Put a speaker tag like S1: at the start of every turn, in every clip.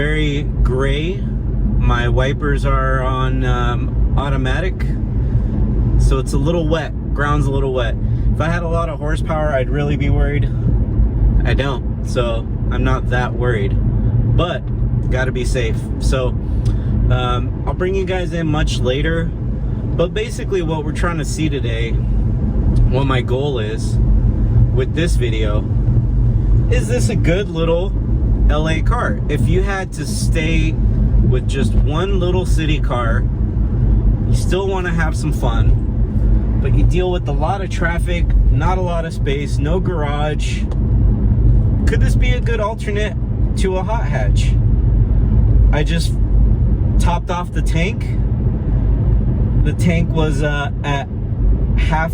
S1: very gray. My wipers are on automatic, so it's a little wet. Ground's a little wet. If I had a lot of horsepower, I'd really be worried. I don't, so I'm not that worried, but gotta be safe. So I'll bring you guys in much later, but basically what we're trying to see today, what my goal is with this video, is this a good little LA car? If you had to stay with just one little city car, you still want to have some fun, but you deal with a lot of traffic, not a lot of space, no garage. Could this be a good alternate to a hot hatch? I just topped off the tank. The tank was at half,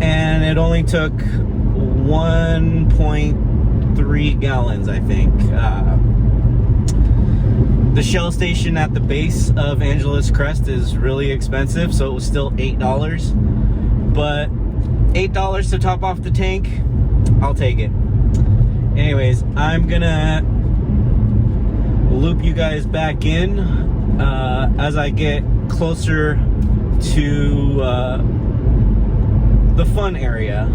S1: and it only took 1.3 gallons, I think. The Shell station at the base of Angeles Crest is really expensive, so it was still $8. But $8 to top off the tank, I'll take it. Anyways, I'm gonna loop you guys back in as I get closer to the fun area.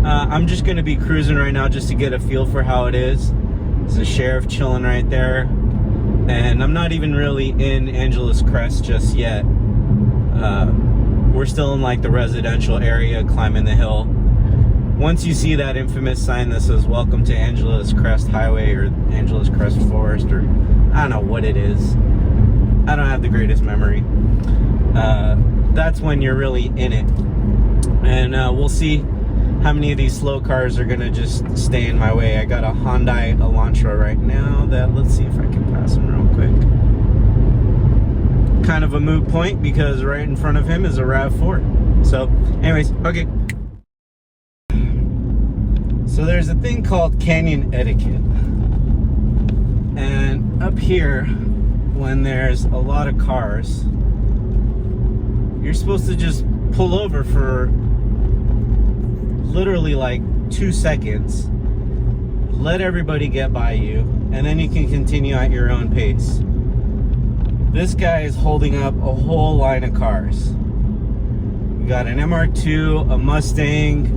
S1: I'm just gonna be cruising right now just to get a feel for how it is. There's a sheriff chilling right there, and I'm not even really in Angeles Crest just yet. We're still in like the residential area, climbing the hill. Once you see that infamous sign that says "Welcome to Angeles Crest Highway" or Angeles Crest Forest, or I don't know what it is, I don't have the greatest memory, that's when you're really in it. And we'll see how many of these slow cars are gonna just stay in my way. I got a Hyundai Elantra right now that, let's see if I can pass him real quick. Kind of a moot point because right in front of him is a RAV4. So anyways, okay. So there's a thing called canyon etiquette. And up here, when there's a lot of cars, you're supposed to just pull over for literally like 2 seconds, let everybody get by you, and then you can continue at your own pace. This guy is holding up a whole line of cars. We got an MR2, a Mustang,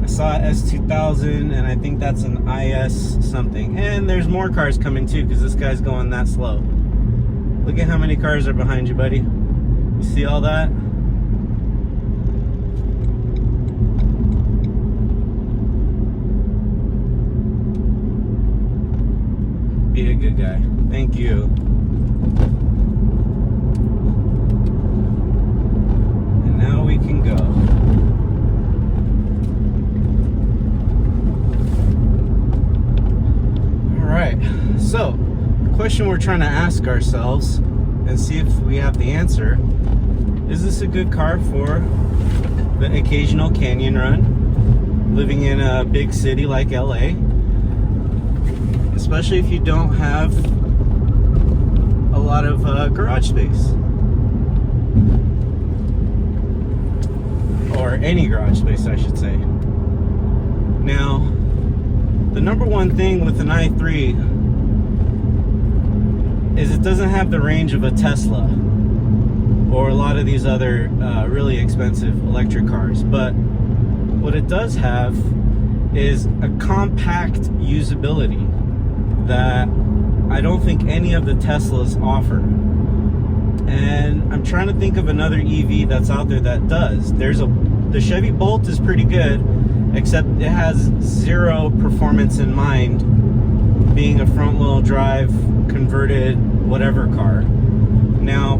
S1: I saw a S2000, and I think that's an IS something. And there's more cars coming too, because this guy's going that slow. Look at how many cars are behind you, buddy. You see all that? Be a good guy. Thank you. And now we can go. Alright, so the question we're trying to ask ourselves and see if we have the answer: is this a good car for the occasional canyon run, living in a big city like LA? Especially if you don't have a lot of garage space, or any garage space, I should say. Now, the number one thing with an i3 is it doesn't have the range of a Tesla or a lot of these other really expensive electric cars, but what it does have is a compact usability that I don't think any of the Teslas offer. And I'm trying to think of another EV that's out there that does. The Chevy Bolt is pretty good, except it has zero performance in mind, being a front wheel drive converted whatever car. Now,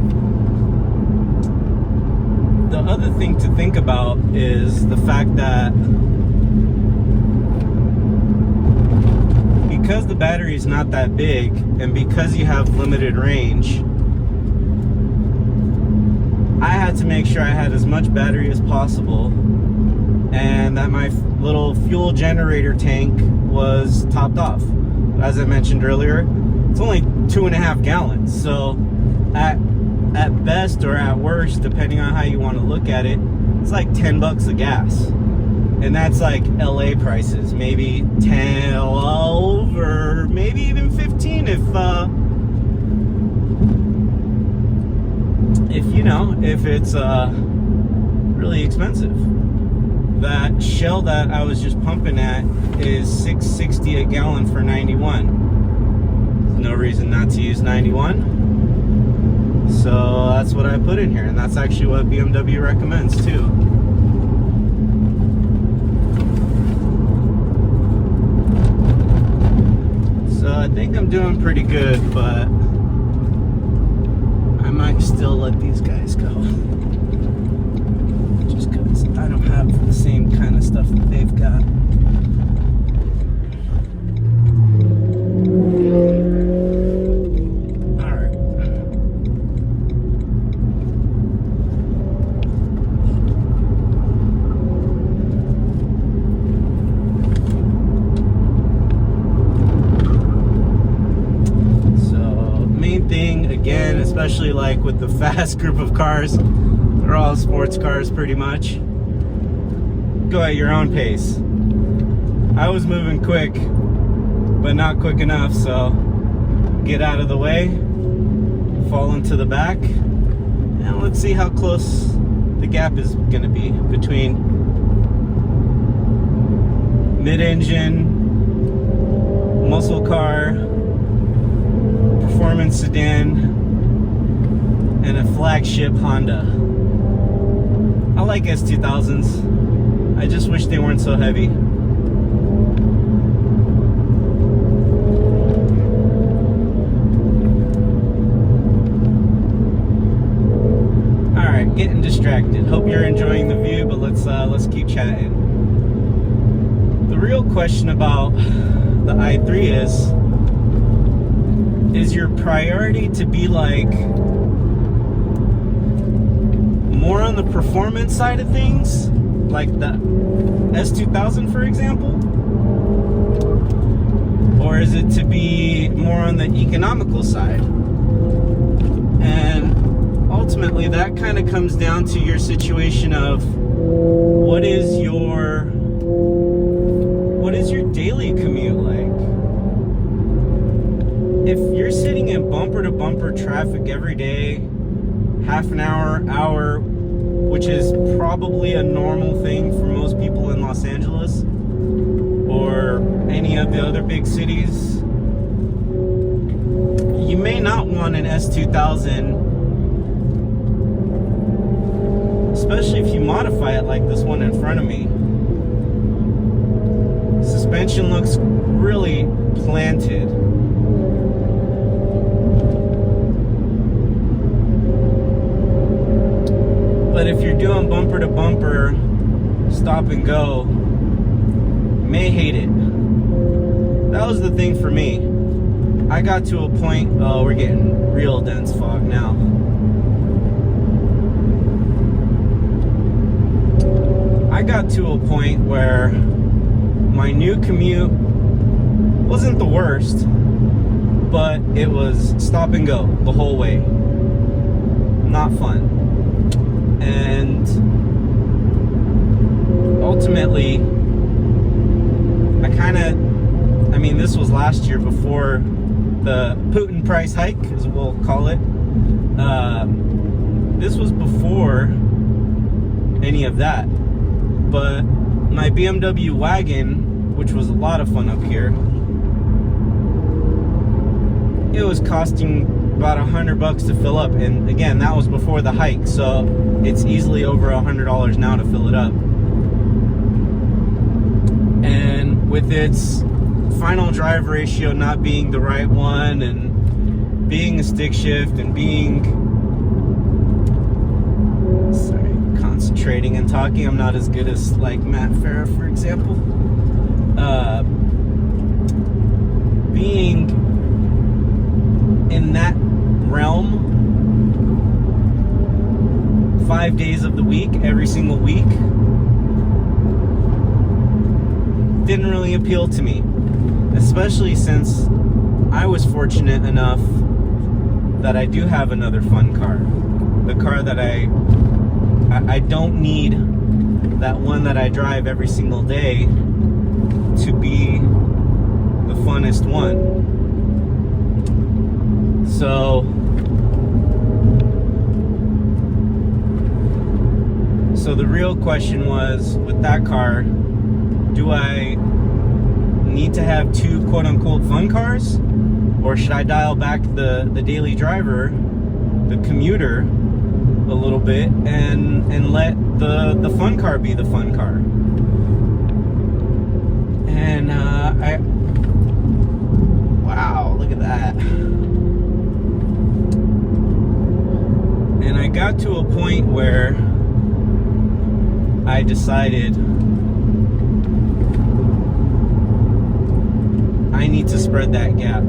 S1: the other thing to think about is the fact that because the battery is not that big, and because you have limited range, I had to make sure I had as much battery as possible, and that my little fuel generator tank was topped off. As I mentioned earlier, it's only 2.5 gallons, so at best or at worst, depending on how you want to look at it, it's like 10 bucks a gas. And that's like LA prices, maybe 10, over if it's really expensive. That Shell that I was just pumping at is $6.60 a gallon for 91. There's no reason not to use 91. So that's what I put in here, and that's actually what BMW recommends too. So I think I'm doing pretty good, but I might still let these guys go. Just because I don't have the same kind of stuff that they've got. Alright. So, main thing, again, especially like with the fast group of cars, they're all sports cars pretty much. Go at your own pace. I was moving quick, but not quick enough, so get out of the way, fall into the back, and let's see how close the gap is going to be between mid-engine, muscle car, performance sedan, and a flagship Honda. I like S2000s. I just wish they weren't so heavy. Alright, getting distracted. Hope you're enjoying the view, but let's keep chatting. The real question about the i3 is your priority to be like more on the performance side of things, like the S2000 for example, or is it to be more on the economical side? And ultimately that kind of comes down to your situation of what is your daily commute like? If you're sitting in bumper to bumper traffic every day, half an hour, which is probably a normal thing for most people in Los Angeles or any of the other big cities, you may not want an S2000, especially if you modify it like this one in front of me. Suspension looks really planted. But if you're doing bumper to bumper, stop and go, you may hate it. That was the thing for me. I got to a point, oh, we're getting real dense fog now. I got to a point where my new commute wasn't the worst, but it was stop and go the whole way. Not fun. And ultimately, I mean, this was last year before the Putin price hike, as we'll call it. This was before any of that. But my BMW wagon, which was a lot of fun up here, it was costing about $100 to fill up, and again, that was before the hike, so it's easily over $100 now to fill it up. And with its final drive ratio not being the right one, and being a stick shift, and being, sorry, concentrating and talking, I'm not as good as like Matt Farah, for example. Being in that realm 5 days of the week, every single week, didn't really appeal to me, especially since I was fortunate enough that I do have another fun car, the car that I don't need that one that I drive every single day to be the funnest one. So So the real question was, with that car, do I need to have two quote-unquote fun cars, or should I dial back the daily driver, the commuter, a little bit, and let the fun car be the fun car? And wow, look at that. And I got to a point where I decided I need to spread that gap.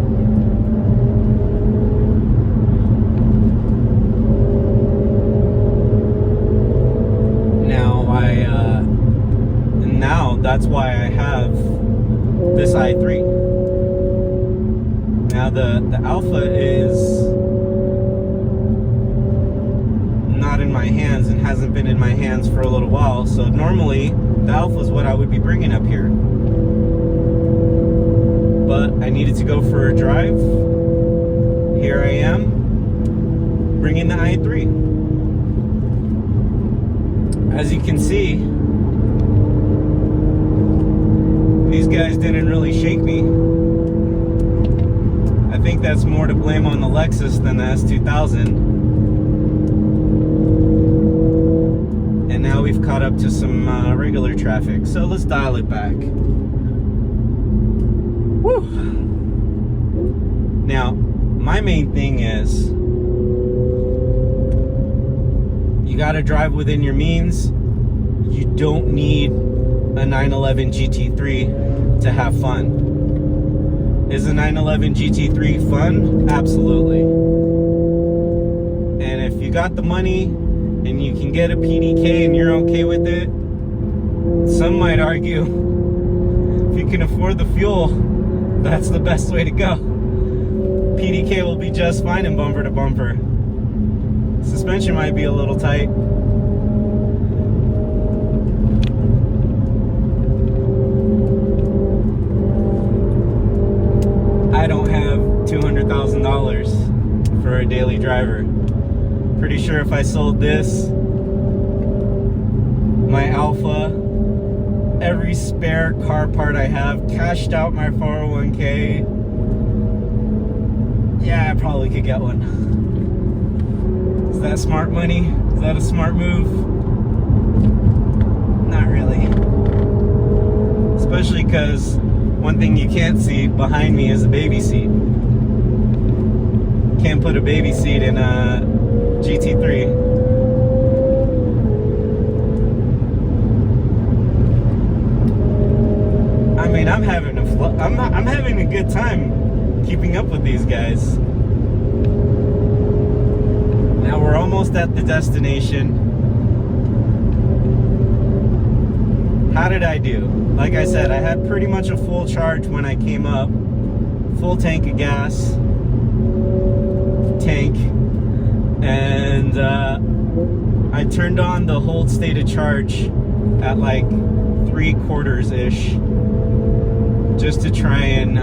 S1: Now that's why I have this i3. Now the Alpha is not in my hands and hasn't been in my hands for a little while, so normally the Alpha is what I would be bringing up here. But I needed to go for a drive. Here I am, bringing the i3. As you can see, these guys didn't really shake me. I think that's more to blame on the Lexus than the S2000. And now we've caught up to some regular traffic. So let's dial it back. Woo! Now, my main thing is, you gotta drive within your means. You don't need a 911 GT3 to have fun. Is a 911 GT3 fun? Absolutely. And if you got the money and you can get a PDK and you're okay with it, some might argue if you can afford the fuel, that's the best way to go. PDK will be just fine in bumper to bumper. Suspension might be a little tight. I don't have $200,000 for a daily driver. Pretty sure if I sold this, my Alpha, every spare car part I have, cashed out my 401k, yeah, I probably could get one. Is that smart money? Is that a smart move? Not really. Especially because one thing you can't see behind me is a baby seat. Can't put a baby seat in a GT3. I mean, I'm having a good time keeping up with these guys. Now we're almost at the destination. How did I do? Like I said, I had pretty much a full charge when I came up. Full tank of gas. And I turned on the hold state of charge at like 3/4-ish, just to try and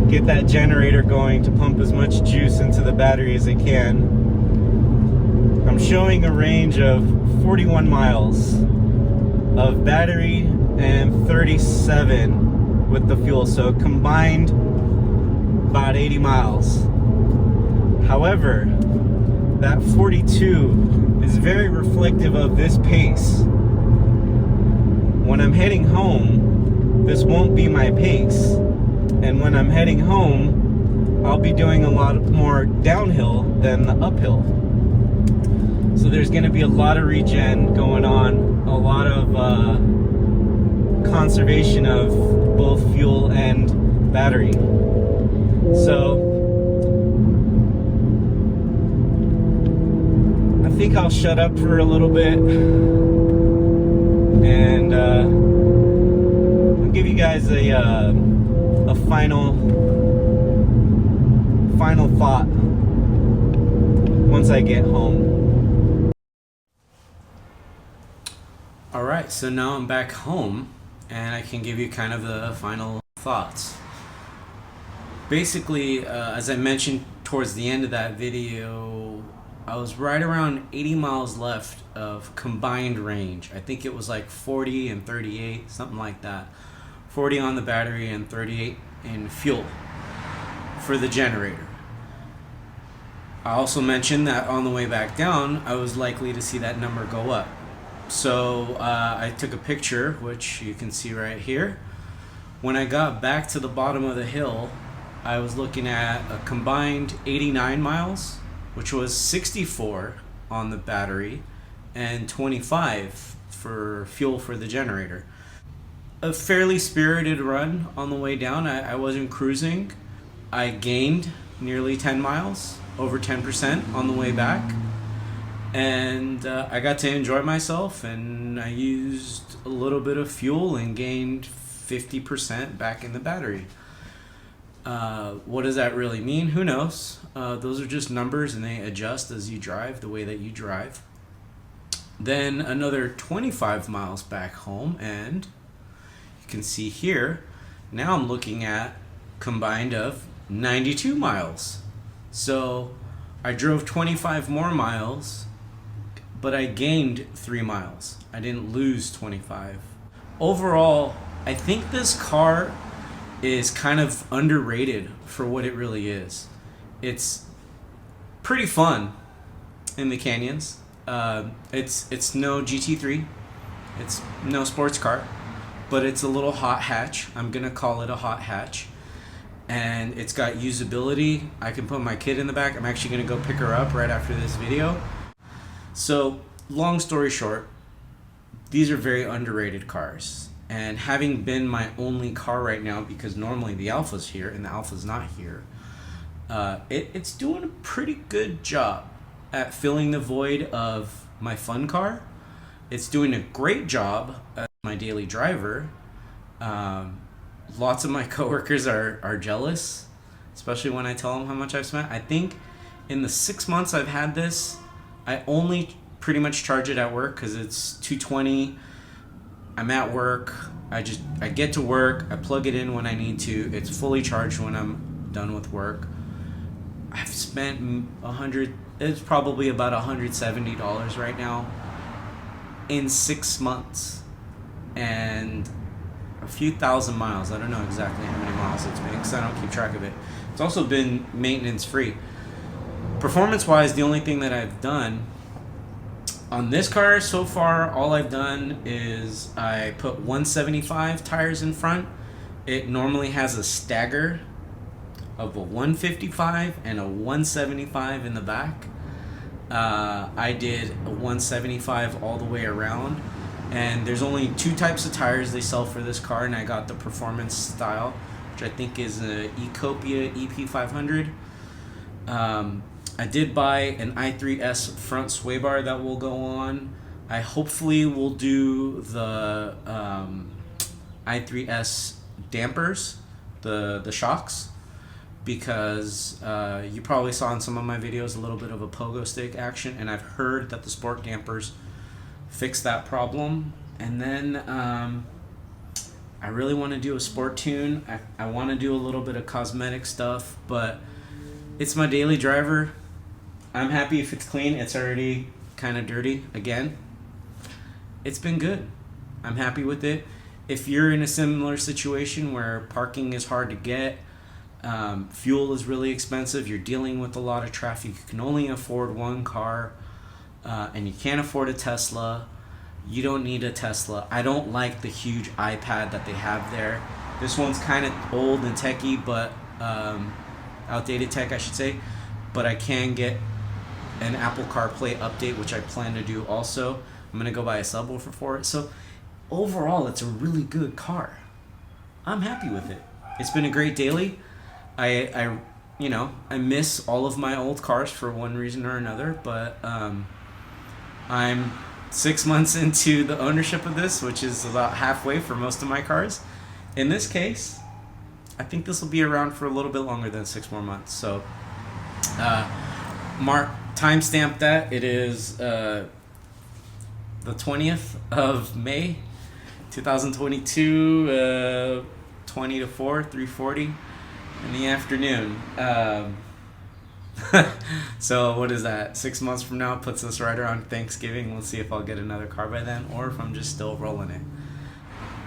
S1: get that generator going to pump as much juice into the battery as it can. I'm showing a range of 41 miles of battery and 37 with the fuel, so combined about 80 miles. However, that 42 is very reflective of this pace. When I'm heading home, this won't be my pace. And when I'm heading home, I'll be doing a lot more downhill than the uphill. So there's going to be a lot of regen going on, a lot of conservation of both fuel and battery. So I think I'll shut up for a little bit and I'll give you guys a final thought once I get home. Alright, so now I'm back home and I can give you kind of the final thoughts. Basically, as I mentioned towards the end of that video, I was right around 80 miles left of combined range. I think it was like 40 and 38, something like that. 40 on the battery and 38 in fuel for the generator. I also mentioned that on the way back down, I was likely to see that number go up. So I took a picture, which you can see right here. When I got back to the bottom of the hill, I was looking at a combined 89 miles, which was 64 on the battery and 25 for fuel for the generator. A fairly spirited run on the way down. I wasn't cruising. I gained nearly 10 miles, over 10% on the way back. And I got to enjoy myself, and I used a little bit of fuel and gained 50% back in the battery. What does that really mean? Who knows? Those are just numbers, and they adjust as you drive, the way that you drive. Then another 25 miles back home, and you can see here, now I'm looking at combined of 92 miles. So I drove 25 more miles, but I gained 3 miles. I didn't lose 25. Overall, I think this car is kind of underrated for what it really is. It's pretty fun in the canyons. It's no GT3. It's no sports car, but it's a little hot hatch. I'm gonna call it a hot hatch. And it's got usability. I can put my kid in the back. I'm actually gonna go pick her up right after this video. So, long story short, these are very underrated cars. And having been my only car right now, because normally the Alpha's here and the Alpha's not here, it's doing a pretty good job at filling the void of my fun car. It's doing a great job as my daily driver. Lots of my coworkers are jealous, especially when I tell them how much I've spent. I think in the 6 months I've had this, I only pretty much charge it at work because it's $220. I'm at work. I get to work. I plug it in when I need to. It's fully charged when I'm done with work. I've spent it's probably about $170 right now in 6 months, and a few thousand miles. I don't know exactly how many miles it's been because I don't keep track of it. It's also been maintenance free. Performance wise, the only thing that I've done on this car so far, all I've done is I put 175 tires in front. It normally has a stagger of a 155 and a 175 in the back. I did a 175 all the way around. And there's only 2 types of tires they sell for this car, and I got the performance style, which I think is a Ecopia EP500. I did buy an i3S front sway bar that will go on. I hopefully will do the i3S dampers, the shocks, because you probably saw in some of my videos a little bit of a pogo stick action, and I've heard that the sport dampers fix that problem. And then I really want to do a sport tune. I want to do a little bit of cosmetic stuff, but it's my daily driver. I'm happy if it's clean. It's already kind of dirty again. It's been good. I'm happy with it. If you're in a similar situation where parking is hard to get, fuel is really expensive, you're dealing with a lot of traffic, you can only afford one car, and you can't afford a Tesla, you don't need a Tesla. I don't like the huge iPad that they have there. This one's kind of old and techy, but outdated tech, I should say. But I can get an Apple CarPlay update, which I plan to do also. I'm going to go buy a subwoofer for it. So overall, it's a really good car. I'm happy with it. It's been a great daily. I miss all of my old cars for one reason or another, but I'm 6 months into the ownership of this, which is about halfway for most of my cars. In this case, I think this will be around for a little bit longer than 6 more months. So, Mark timestamp that. It is the 20th of May, 2022, 20 to 4, 3:40 in the afternoon. So what is that? 6 months from now puts us right around Thanksgiving. We'll see if I'll get another car by then or if I'm just still rolling it.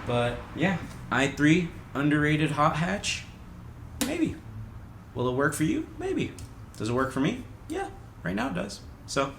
S1: But yeah, i3 underrated hot hatch. Maybe. Will it work for you? Maybe. Does it work for me? Yeah, right now it does. So